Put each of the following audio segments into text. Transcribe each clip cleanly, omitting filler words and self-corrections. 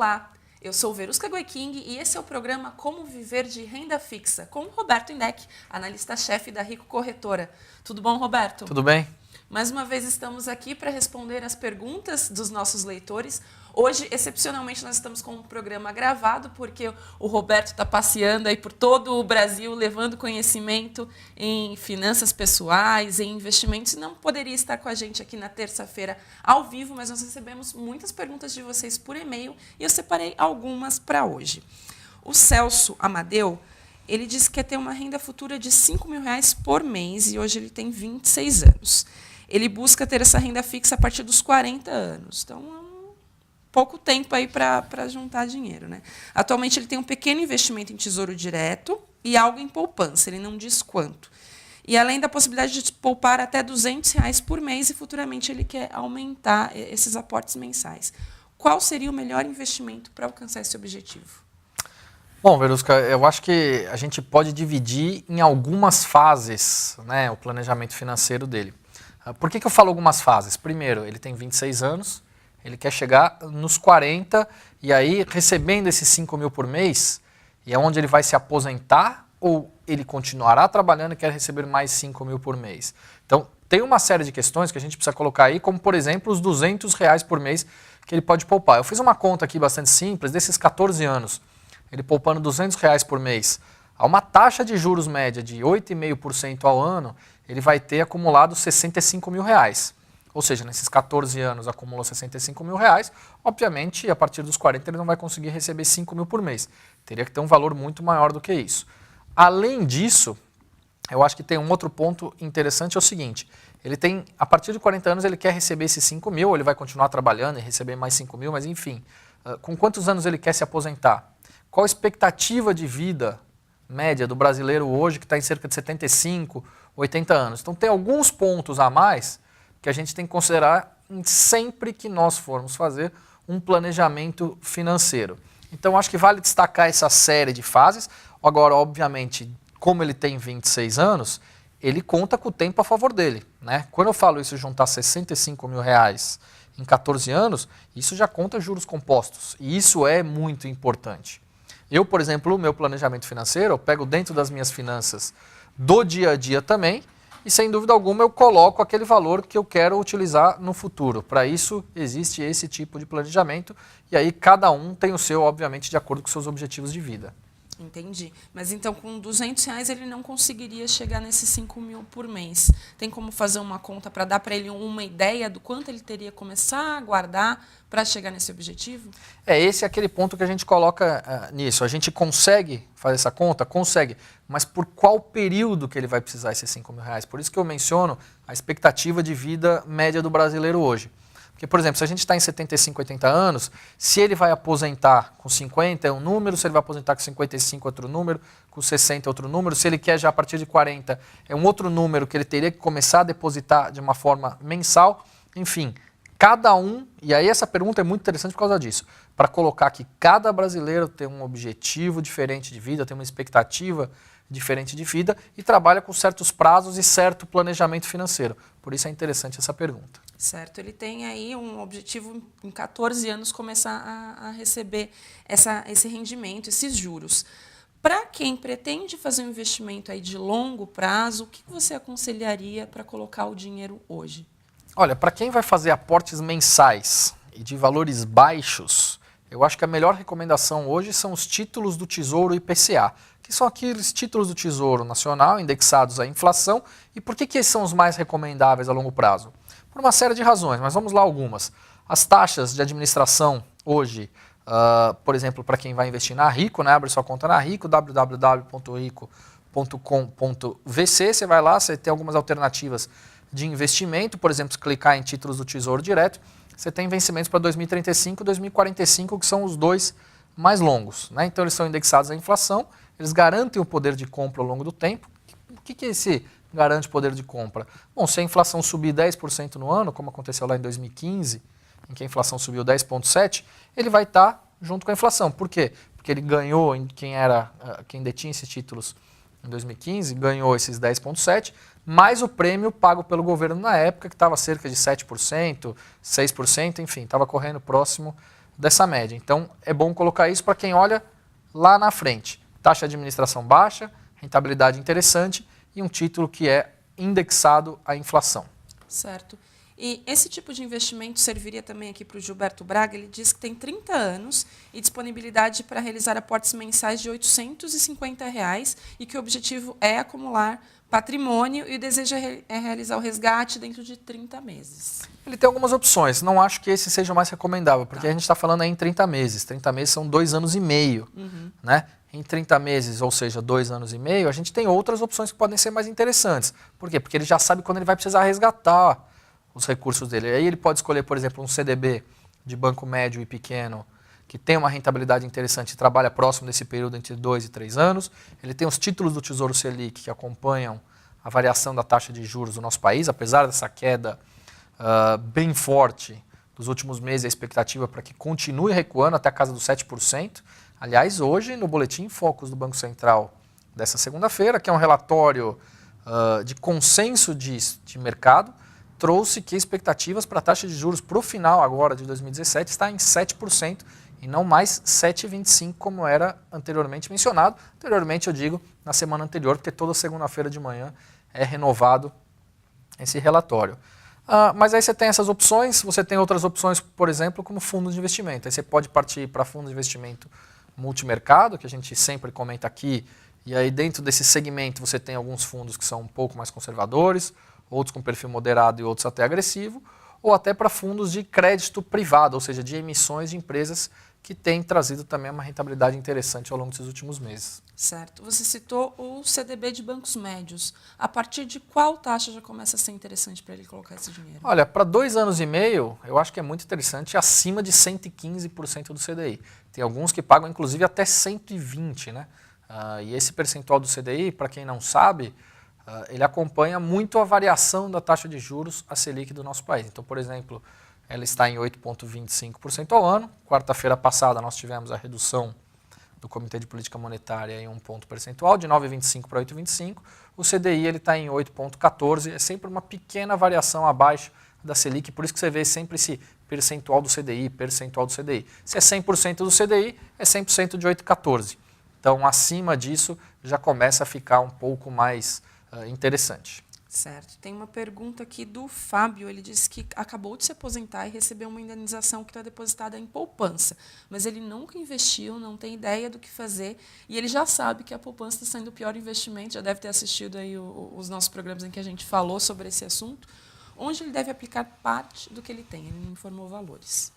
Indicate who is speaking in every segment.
Speaker 1: Olá, eu sou Verusca Goiking e esse é o programa Como Viver de Renda Fixa, com Roberto Indec, analista-chefe da Rico Corretora. Tudo bom, Roberto?
Speaker 2: Tudo bem?
Speaker 1: Mais uma vez estamos aqui para responder as perguntas dos nossos leitores. Hoje, excepcionalmente, nós estamos com um programa gravado, porque o Roberto está passeando aí por todo o Brasil, levando conhecimento em finanças pessoais, em investimentos, e não poderia estar com a gente aqui na terça-feira ao vivo, mas nós recebemos muitas perguntas de vocês por e-mail e eu separei algumas para hoje. O Celso Amadeu, ele disse que quer ter uma renda futura de R$5.000 por mês e hoje ele tem 26 anos. Ele busca ter essa renda fixa a partir dos 40 anos. Então, é pouco tempo aí para juntar dinheiro, né? Atualmente, ele tem um pequeno investimento em tesouro direto e algo em poupança. Ele não diz quanto. E, além da possibilidade de poupar até R$200 por mês e, futuramente, ele quer aumentar esses aportes mensais. Qual seria o melhor investimento para alcançar esse objetivo?
Speaker 2: Bom, Verusca, eu acho que a gente pode dividir em algumas fases, né, o planejamento financeiro dele. Por que eu falo algumas fases? Primeiro, ele tem 26 anos, ele quer chegar nos 40 e aí recebendo esses 5 mil por mês, e é onde ele vai se aposentar ou ele continuará trabalhando e quer receber mais 5 mil por mês? Então, tem uma série de questões que a gente precisa colocar aí, como por exemplo os R$200 por mês que ele pode poupar. Eu fiz uma conta aqui bastante simples, desses 14 anos, ele poupando R$200 por mês, a uma taxa de juros média de 8,5% ao ano, ele vai ter acumulado R$65 mil. Ou seja, nesses 14 anos acumulou R$65 mil, obviamente a partir dos 40 ele não vai conseguir receber 5 mil por mês. Teria que ter um valor muito maior do que isso. Além disso, eu acho que tem um outro ponto interessante, é o seguinte, ele tem, a partir de 40 anos ele quer receber esses 5 mil, ou ele vai continuar trabalhando e receber mais 5 mil, mas enfim, com quantos anos ele quer se aposentar? Qual a expectativa de vida média do brasileiro hoje, que está em cerca de 75, 80 anos? Então tem alguns pontos a mais que a gente tem que considerar sempre que nós formos fazer um planejamento financeiro. Então acho que vale destacar essa série de fases. Agora, obviamente, como ele tem 26 anos, ele conta com o tempo a favor dele, né? Quando eu falo isso, juntar R$65 mil em 14 anos, isso já conta juros compostos. E isso é muito importante. Eu, por exemplo, o meu planejamento financeiro, eu pego dentro das minhas finanças do dia a dia também e, sem dúvida alguma, eu coloco aquele valor que eu quero utilizar no futuro. Para isso, existe esse tipo de planejamento e aí cada um tem o seu, obviamente, de acordo com seus objetivos de vida.
Speaker 1: Entendi. Mas então com R$200 ele não conseguiria chegar nesses 5 mil por mês. Tem como fazer uma conta para dar para ele uma ideia do quanto ele teria que começar a guardar para chegar nesse objetivo?
Speaker 2: Esse é aquele ponto que a gente coloca nisso. A gente consegue fazer essa conta? Consegue. Mas por qual período que ele vai precisar esses 5 mil? Por isso que eu menciono a expectativa de vida média do brasileiro hoje. Porque, por exemplo, se a gente está em 75, 80 anos, se ele vai aposentar com 50 é um número, se ele vai aposentar com 55 é outro número, com 60 é outro número, se ele quer já a partir de 40 é um outro número que ele teria que começar a depositar de uma forma mensal. Enfim, cada um, e aí essa pergunta é muito interessante por causa disso, para colocar que cada brasileiro tem um objetivo diferente de vida, tem uma expectativa diferente de vida e trabalha com certos prazos e certo planejamento financeiro. Por isso é interessante essa pergunta.
Speaker 1: Certo, ele tem aí um objetivo em 14 anos começar a receber esse rendimento, esses juros. Para quem pretende fazer um investimento aí de longo prazo, o que você aconselharia para colocar o dinheiro hoje?
Speaker 2: Olha, para quem vai fazer aportes mensais e de valores baixos, eu acho que a melhor recomendação hoje são os títulos do Tesouro IPCA, que são aqueles títulos do Tesouro Nacional indexados à inflação. E por que esses são os mais recomendáveis a longo prazo? Por uma série de razões, mas vamos lá algumas. As taxas de administração hoje, por exemplo, para quem vai investir na Rico, né, abre sua conta na Rico, www.rico.com.vc, você vai lá, você tem algumas alternativas de investimento, por exemplo, se clicar em títulos do Tesouro Direto, você tem vencimentos para 2035 e 2045, que são os dois mais longos, né? Então eles são indexados à inflação, eles garantem o poder de compra ao longo do tempo. O que é esse garante poder de compra? Bom, se a inflação subir 10% no ano, como aconteceu lá em 2015, em que a inflação subiu 10,7%, ele vai estar junto com a inflação. Por quê? Porque ele ganhou, quem detinha esses títulos em 2015, ganhou esses 10,7%, mais o prêmio pago pelo governo na época, que estava cerca de 7%, 6%, enfim, estava correndo próximo dessa média. Então, é bom colocar isso para quem olha lá na frente. Taxa de administração baixa, rentabilidade interessante e um título que é indexado à inflação.
Speaker 1: Certo. E esse tipo de investimento serviria também aqui para o Gilberto Braga. Ele diz que tem 30 anos e disponibilidade para realizar aportes mensais de R$ 850 e que o objetivo é acumular patrimônio e deseja realizar o resgate dentro de 30 meses.
Speaker 2: Ele tem algumas opções. Não acho que esse seja o mais recomendável, porque a gente está falando aí em 30 meses. 30 meses são 2 anos e meio. Né? Em 30 meses, ou seja, 2 anos e meio, a gente tem outras opções que podem ser mais interessantes. Por quê? Porque ele já sabe quando ele vai precisar resgatar os recursos dele. Aí ele pode escolher, por exemplo, um CDB de banco médio e pequeno, que tem uma rentabilidade interessante e trabalha próximo desse período entre 2 e 3 anos. Ele tem os títulos do Tesouro Selic, que acompanham a variação da taxa de juros do nosso país, apesar dessa queda bem forte dos últimos meses, a expectativa para que continue recuando até a casa dos 7%. Aliás, hoje, no Boletim Focus do Banco Central dessa segunda-feira, que é um relatório de consenso de mercado, trouxe que expectativas para a taxa de juros para o final agora de 2017 está em 7% e não mais 7,25% como era anteriormente mencionado. Anteriormente eu digo na semana anterior, porque toda segunda-feira de manhã é renovado esse relatório. Mas aí você tem essas opções, você tem outras opções, por exemplo, como fundos de investimento. Aí você pode partir para fundos de investimento multimercado, que a gente sempre comenta aqui, e aí dentro desse segmento você tem alguns fundos que são um pouco mais conservadores, outros com perfil moderado e outros até agressivo, ou até para fundos de crédito privado, ou seja, de emissões de empresas que têm trazido também uma rentabilidade interessante ao longo desses últimos meses.
Speaker 1: Certo. Você citou o CDB de bancos médios. A partir de qual taxa já começa a ser interessante para ele colocar esse dinheiro?
Speaker 2: Olha, para 2 anos e meio, eu acho que é muito interessante acima de 115% do CDI. Tem alguns que pagam inclusive até 120%, né? E esse percentual do CDI, para quem não sabe, ele acompanha muito a variação da taxa de juros, a Selic do nosso país. Então, por exemplo, ela está em 8,25% ao ano. Quarta-feira passada nós tivemos a redução do Comitê de Política Monetária em 1 ponto percentual, de 9,25 para 8,25. O CDI ele está em 8,14, é sempre uma pequena variação abaixo da Selic, por isso que você vê sempre esse percentual do CDI, percentual do CDI. Se é 100% do CDI, é 100% de 8,14. Então, acima disso, já começa a ficar um pouco mais interessante.
Speaker 1: Certo. Tem uma pergunta aqui do Fábio. Ele disse que acabou de se aposentar e recebeu uma indenização que está depositada em poupança, mas ele nunca investiu, não tem ideia do que fazer e ele já sabe que a poupança está sendo o pior investimento. Já deve ter assistido aí os nossos programas em que a gente falou sobre esse assunto. Onde ele deve aplicar parte do que ele tem? Ele não informou valores.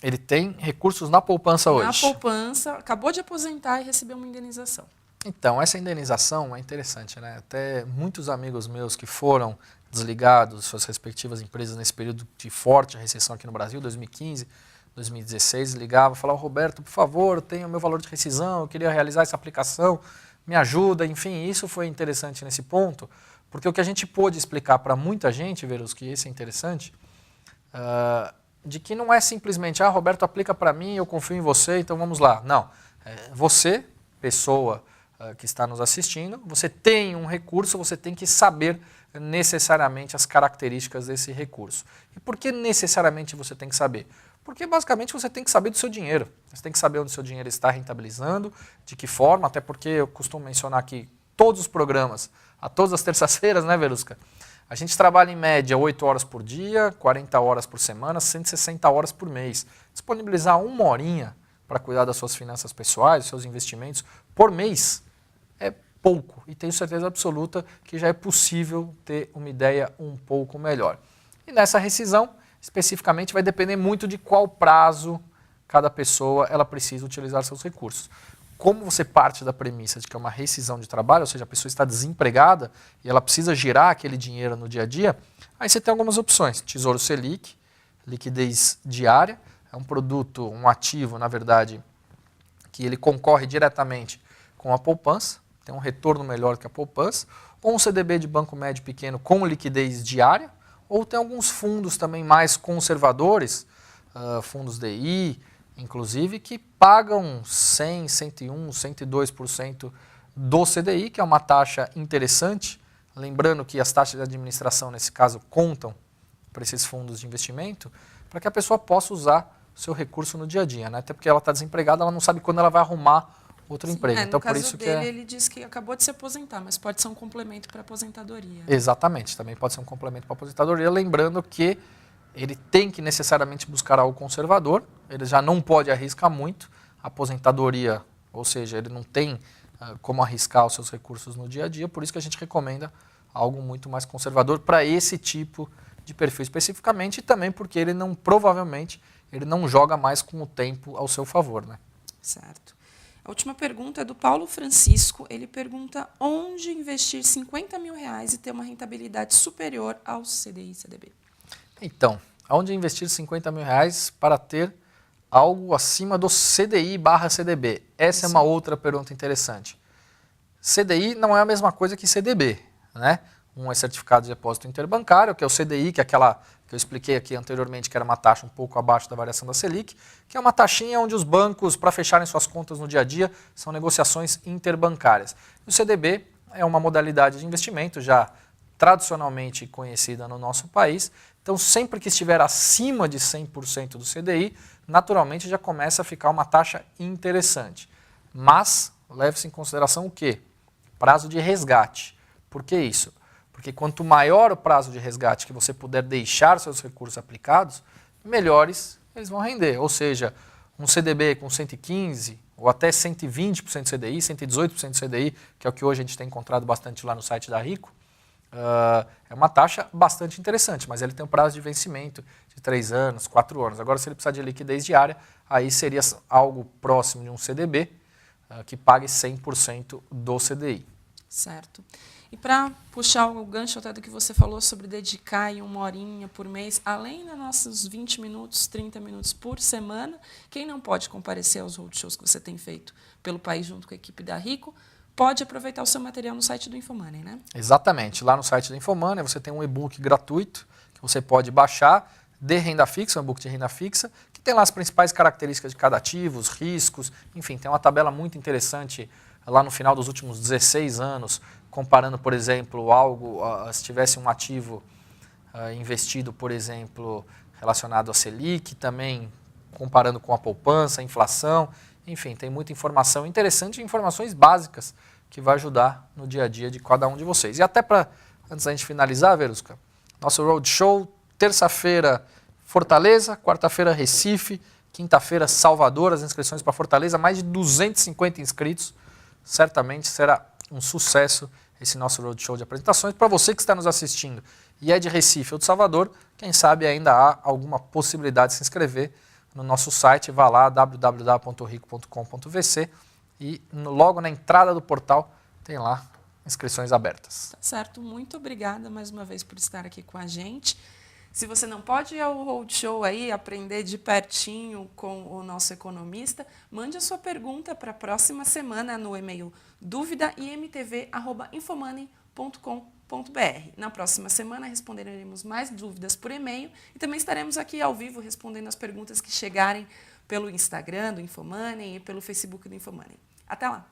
Speaker 2: Ele tem recursos na poupança hoje?
Speaker 1: Na poupança, acabou de aposentar e recebeu uma indenização.
Speaker 2: Então, essa indenização é interessante, né? Até muitos amigos meus que foram desligados de suas respectivas empresas nesse período de forte recessão aqui no Brasil, 2015, 2016, ligavam e falavam: Roberto, por favor, eu tenho o meu valor de rescisão, eu queria realizar essa aplicação, me ajuda. Enfim, isso foi interessante nesse ponto, porque o que a gente pôde explicar para muita gente, Verus, que esse é interessante, de que não é simplesmente, Roberto, aplica para mim, eu confio em você, então vamos lá. Não, você, pessoa que está nos assistindo, você tem um recurso, você tem que saber necessariamente as características desse recurso. E por que necessariamente você tem que saber? Porque basicamente você tem que saber do seu dinheiro. Você tem que saber onde o seu dinheiro está rentabilizando, de que forma, até porque eu costumo mencionar aqui todos os programas, a todas as terças-feiras, né, Verusca? A gente trabalha em média 8 horas por dia, 40 horas por semana, 160 horas por mês. Disponibilizar 1 horinha para cuidar das suas finanças pessoais, dos seus investimentos por mês é pouco. E tenho certeza absoluta que já é possível ter uma ideia um pouco melhor. E nessa rescisão, especificamente, vai depender muito de qual prazo cada pessoa ela precisa utilizar seus recursos. Como você parte da premissa de que é uma rescisão de trabalho, ou seja, a pessoa está desempregada e ela precisa girar aquele dinheiro no dia a dia, aí você tem algumas opções. Tesouro Selic, liquidez diária, é um produto, um ativo, na verdade, que ele concorre diretamente com a poupança, tem um retorno melhor que a poupança, ou um CDB de banco médio pequeno com liquidez diária, ou tem alguns fundos também mais conservadores, fundos DI, inclusive, que pagam 100%, 101%, 102% do CDI, que é uma taxa interessante. Lembrando que as taxas de administração, nesse caso, contam para esses fundos de investimento, para que a pessoa possa usar o seu recurso no dia a dia, né? Até porque ela está desempregada, ela não sabe quando ela vai arrumar outro emprego.
Speaker 1: Então,
Speaker 2: no
Speaker 1: por
Speaker 2: caso
Speaker 1: isso
Speaker 2: dele,
Speaker 1: que ele disse que acabou de se aposentar, mas pode ser um complemento para a aposentadoria.
Speaker 2: Exatamente, também pode ser um complemento para a aposentadoria, lembrando que ele tem que necessariamente buscar algo conservador, ele já não pode arriscar muito, a aposentadoria, ou seja, ele não tem como arriscar os seus recursos no dia a dia, por isso que a gente recomenda algo muito mais conservador para esse tipo de perfil especificamente, e também porque ele não, provavelmente, ele não joga mais com o tempo ao seu favor, né?
Speaker 1: Certo. A última pergunta é do Paulo Francisco. Ele pergunta onde investir R$50 mil e ter uma rentabilidade superior ao CDI e CDB.
Speaker 2: Então, onde investir R$50 mil para ter algo acima do CDI/CDB? Essa é uma outra pergunta interessante. CDI não é a mesma coisa que CDB, né? Um é certificado de depósito interbancário, que é o CDI, que é aquela que eu expliquei aqui anteriormente, que era uma taxa um pouco abaixo da variação da Selic, que é uma taxinha onde os bancos, para fecharem suas contas no dia a dia, são negociações interbancárias. O CDB é uma modalidade de investimento já tradicionalmente conhecida no nosso país, então sempre que estiver acima de 100% do CDI, naturalmente já começa a ficar uma taxa interessante. Mas leve-se em consideração o quê? Prazo de resgate. Por que isso? Porque quanto maior o prazo de resgate que você puder deixar seus recursos aplicados, melhores eles vão render. Ou seja, um CDB com 115% ou até 120% de CDI, 118% de CDI, que é o que hoje a gente tem encontrado bastante lá no site da Rico, é uma taxa bastante interessante, mas ele tem um prazo de vencimento de 3 anos, 4 anos. Agora, se ele precisar de liquidez diária, aí seria algo próximo de um CDB, que pague 100% do CDI.
Speaker 1: Certo. E para puxar o gancho até do que você falou sobre dedicar aí 1 horinha por mês, além dos nossos 20 minutos, 30 minutos por semana, quem não pode comparecer aos roadshows que você tem feito pelo país junto com a equipe da Rico, pode aproveitar o seu material no site do Infomoney, né?
Speaker 2: Exatamente. Lá no site do Infomoney você tem um e-book gratuito que você pode baixar de renda fixa, um e-book de renda fixa, que tem lá as principais características de cada ativo, os riscos, enfim, tem uma tabela muito interessante lá no final dos últimos 16 anos, comparando, por exemplo, algo, se tivesse um ativo investido, por exemplo, relacionado à Selic, também comparando com a poupança, a inflação, enfim, tem muita informação interessante e informações básicas que vai ajudar no dia a dia de cada um de vocês. E até para, antes da gente finalizar, Verusca, nosso roadshow, terça-feira Fortaleza, quarta-feira Recife, quinta-feira Salvador, as inscrições para Fortaleza, mais de 250 inscritos, certamente será um sucesso esse nosso roadshow de apresentações. Para você que está nos assistindo e é de Recife ou de Salvador, quem sabe ainda há alguma possibilidade de se inscrever no nosso site, vá lá, www.rico.com.vc, e logo na entrada do portal tem lá inscrições abertas.
Speaker 1: Tá certo, muito obrigada mais uma vez por estar aqui com a gente. Se você não pode ir ao roadshow aí, aprender de pertinho com o nosso economista, mande a sua pergunta para a próxima semana no e-mail duvidaimtv@infomoney.com.br. Na próxima semana responderemos mais dúvidas por e-mail e também estaremos aqui ao vivo respondendo as perguntas que chegarem pelo Instagram do Infomoney e pelo Facebook do Infomoney. Até lá!